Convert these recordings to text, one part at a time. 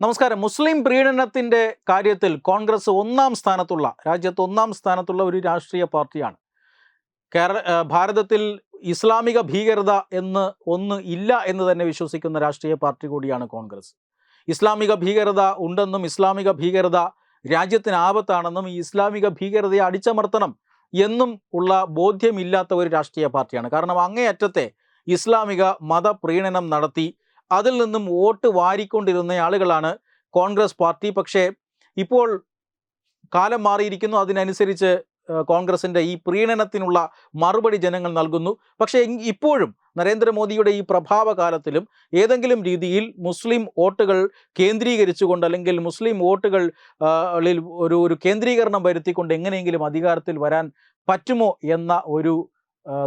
നമസ്കാരം. മുസ്ലിം പ്രീണനത്തിൻ്റെ കാര്യത്തിൽ കോൺഗ്രസ് രാജ്യത്ത് ഒന്നാം സ്ഥാനത്തുള്ള ഒരു രാഷ്ട്രീയ പാർട്ടിയാണ്. ഭാരതത്തിൽ ഇസ്ലാമിക ഭീകരത ഒന്ന് ഇല്ല എന്ന് തന്നെ വിശ്വസിക്കുന്ന രാഷ്ട്രീയ പാർട്ടി കൂടിയാണ് കോൺഗ്രസ്. ഇസ്ലാമിക ഭീകരത ഉണ്ടെന്നും ഇസ്ലാമിക ഭീകരത രാജ്യത്തിന് ആപത്താണെന്നും ഈ ഇസ്ലാമിക ഭീകരതയെ അടിച്ചമർത്തണം എന്നും ഉള്ള ബോധ്യമില്ലാത്ത ഒരു രാഷ്ട്രീയ പാർട്ടിയാണ്. കാരണം അങ്ങേയറ്റത്തെ ഇസ്ലാമിക മതപ്രീണനം നടത്തി അതിൽ നിന്നും വോട്ട് വാരിക്കൊണ്ടിരുന്ന ആളുകളാണ് കോൺഗ്രസ് പാർട്ടി. പക്ഷേ ഇപ്പോൾ കാലം മാറിയിരിക്കുന്നു. അതിനനുസരിച്ച് കോൺഗ്രസിൻ്റെ ഈ പ്രീണനത്തിനുള്ള മറുപടി ജനങ്ങൾ നൽകുന്നു. പക്ഷേ ഇപ്പോഴും നരേന്ദ്രമോദിയുടെ ഈ പ്രഭാവകാലത്തിലും ഏതെങ്കിലും രീതിയിൽ മുസ്ലിം വോട്ടുകൾ കേന്ദ്രീകരിച്ചുകൊണ്ട് അല്ലെങ്കിൽ മുസ്ലിം വോട്ടുകളിൽ ഒരു കേന്ദ്രീകരണം വരുത്തിക്കൊണ്ട് എങ്ങനെയെങ്കിലും അധികാരത്തിൽ വരാൻ പറ്റുമോ എന്ന ഒരു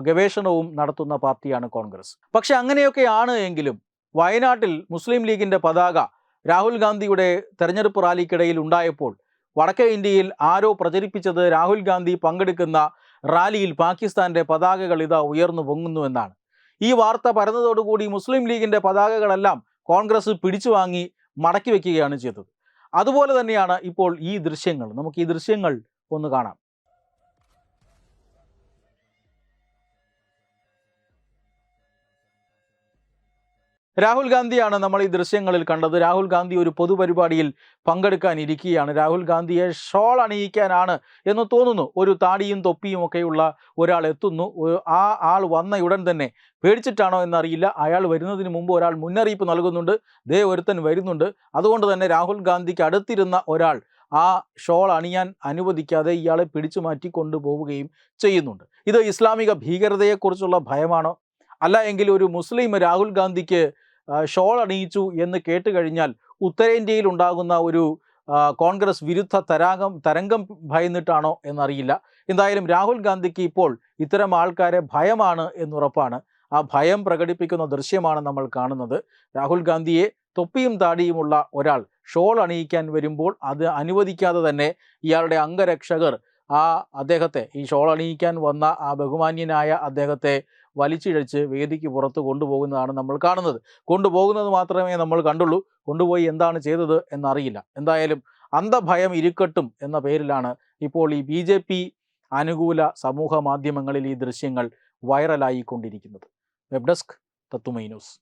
ഗവേഷണവും നടത്തുന്ന പാർട്ടിയാണ് കോൺഗ്രസ്. പക്ഷെ അങ്ങനെയൊക്കെയാണ് എങ്കിലും വയനാട്ടിൽ മുസ്ലിം ലീഗിൻ്റെ പതാക രാഹുൽ ഗാന്ധിയുടെ തെരഞ്ഞെടുപ്പ് റാലിക്കിടയിൽ ഉണ്ടായപ്പോൾ വടക്കേ ഇന്ത്യയിൽ ആരോ പ്രചരിപ്പിച്ചത് രാഹുൽ ഗാന്ധി പങ്കെടുക്കുന്ന റാലിയിൽ പാകിസ്ഥാൻ്റെ പതാകകൾ ഇതാ ഉയർന്നു പൊങ്ങുന്നു എന്നാണ്. ഈ വാർത്ത പരന്നതോടുകൂടി മുസ്ലിം ലീഗിൻ്റെ പതാകകളെല്ലാം കോൺഗ്രസ് പിടിച്ചു വാങ്ങി മടക്കി വയ്ക്കുകയാണ് ചെയ്തത്. അതുപോലെ തന്നെയാണ് ഇപ്പോൾ ഈ ദൃശ്യങ്ങൾ. നമുക്ക് ഈ ദൃശ്യങ്ങൾ ഒന്ന് കാണാം. രാഹുൽ ഗാന്ധിയാണ് നമ്മൾ ഈ ദൃശ്യങ്ങളിൽ കണ്ടത്. രാഹുൽ ഗാന്ധി ഒരു പൊതുപരിപാടിയിൽ പങ്കെടുക്കാനിരിക്കുകയാണ്. രാഹുൽ ഗാന്ധിയെ ഷോൾ അണിയിക്കാനാണ് എന്ന് തോന്നുന്നു. ഒരു താടിയും തൊപ്പിയും ഒക്കെയുള്ള ഒരാൾ എത്തുന്നു. ആ ആൾ വന്ന ഉടൻ തന്നെ പേടിച്ചിട്ടാണോ എന്നറിയില്ല, അയാൾ വരുന്നതിന് മുമ്പ് ഒരാൾ മുന്നറിയിപ്പ് നൽകുന്നുണ്ട്, ദേ ഒരുത്തൻ വരുന്നുണ്ട്. അതുകൊണ്ട് തന്നെ രാഹുൽ ഗാന്ധിക്ക് അടുത്തിരുന്ന ഒരാൾ ആ ഷോൾ അണിയാൻ അനുവദിക്കാതെ ഇയാളെ പിടിച്ചു മാറ്റി കൊണ്ടുപോവുകയും ചെയ്യുന്നുണ്ട്. ഇത് ഇസ്ലാമിക ഭീകരതയെക്കുറിച്ചുള്ള ഭയമാണോ? അല്ല എങ്കിൽ ഒരു മുസ്ലിം രാഹുൽ ഗാന്ധിക്ക് ഷോൾ അണിയിച്ചു എന്ന് കേട്ട് കഴിഞ്ഞാൽ ഉത്തരേന്ത്യയിൽ ഉണ്ടാകുന്ന ഒരു കോൺഗ്രസ് വിരുദ്ധ തരംഗം ഭയന്നിട്ടാണോ എന്നറിയില്ല. എന്തായാലും രാഹുൽ ഗാന്ധിക്ക് ഇപ്പോൾ ഇത്തരം ആൾക്കാരെ ഭയമാണ് എന്നുറപ്പാണ്. ആ ഭയം പ്രകടിപ്പിക്കുന്ന ദൃശ്യമാണ് നമ്മൾ കാണുന്നത്. രാഹുൽ ഗാന്ധിയെ തൊപ്പിയും താടിയുമുള്ള ഒരാൾ ഷോൾ അണിയിക്കാൻ വരുമ്പോൾ അത് അനുവദിക്കാതെ തന്നെ ഇയാളുടെ അംഗരക്ഷകർ അദ്ദേഹത്തെ, ഈ ഷോൾ അണിയിക്കാൻ വന്ന ആ ബഹുമാന്യനായ അദ്ദേഹത്തെ വലിച്ചിഴച്ച് വേദിക്ക് പുറത്ത് കൊണ്ടുപോകുന്നതാണ് നമ്മൾ കാണുന്നത്. കൊണ്ടുപോകുന്നത് മാത്രമേ നമ്മൾ കണ്ടുള്ളൂ. കൊണ്ടുപോയി എന്താണ് ചെയ്തത് എന്നറിയില്ല. എന്തായാലും അന്ധഭയം ഇരിക്കട്ടും എന്ന പേരിലാണ് ഇപ്പോൾ ഈ BJP അനുകൂല സമൂഹ മാധ്യമങ്ങളിൽ ഈ ദൃശ്യങ്ങൾ വൈറലായിക്കൊണ്ടിരിക്കുന്നത്. വെബ് ഡെസ്ക് തത്തുമൈ ന്യൂസ്.